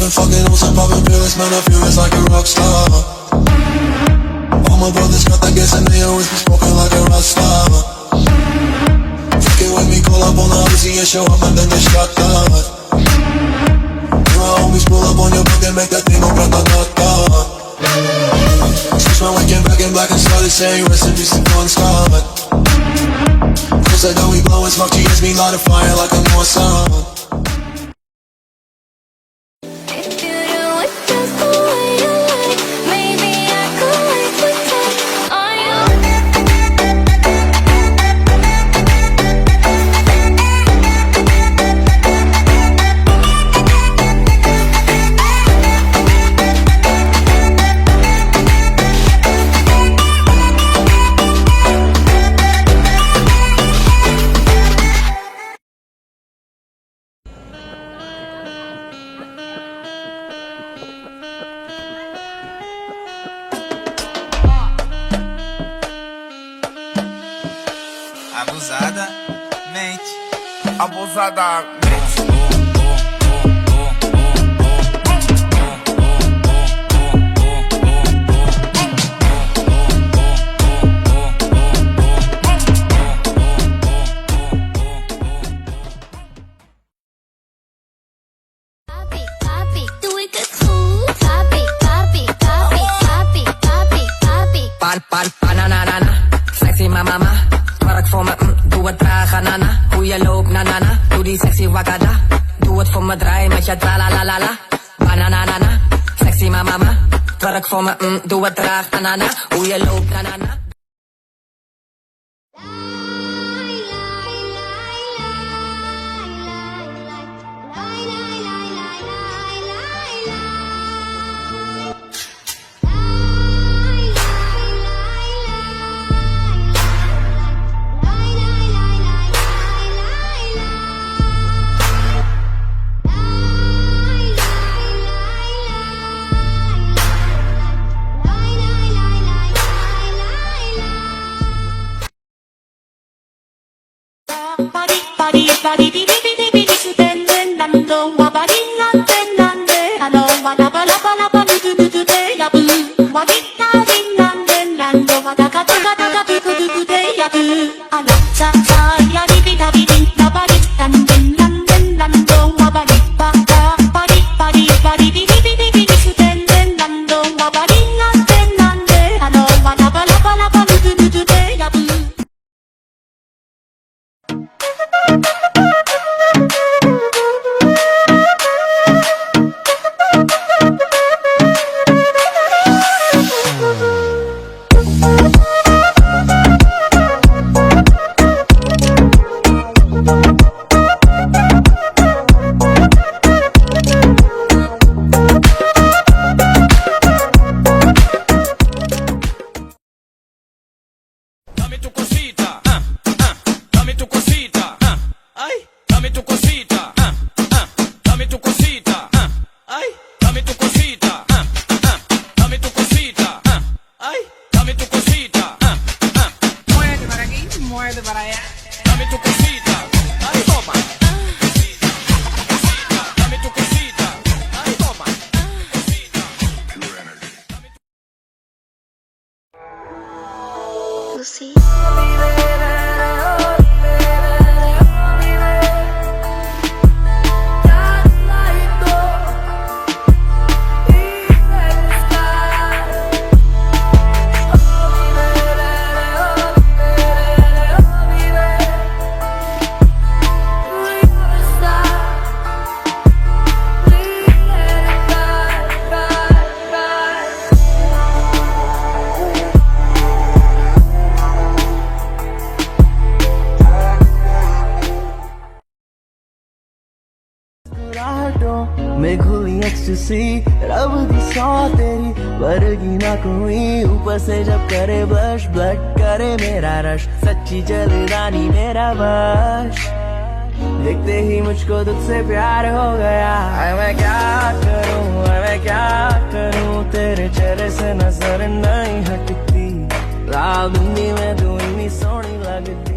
been fucking on some poppin' fearless, man, I feel it's like a rock star. All my brothers got that gas and they always be smoking like a rock star. Fucking with me, call up on the Uzi and show up and then get shot down. My homies pull up on your block and make that thing go grata-ta-ta. Switch my way, came back in black and started saying rest in peace to Bon Scott. Cause I know we blowin' smoke, GS me light a fire like a North Sun. Abusadamente. Banana, sexy mama, twerk voor me, doe het traag, nana. Hoe je loopt, nanana, doe die sexy wakada. Doe het voor me, draai met je tra la la la la. Banana, sexy mama, twerk voor me, doe het traag, nanana. Hoe je loopt, nanana. See? में खुली ecstasy रब दी सौ तेरी वर्गी ना कोई ऊपर से जब करे ब्लश ब्लड करे मेरा रश सच्ची जलदानी मेरा वश देखते ही मुझको तुझसे प्यार हो गया मैं क्या करूं तेरे चेहरे से नजर नहीं हटती लाल बिंदी में तू इतनी सोहनी लगती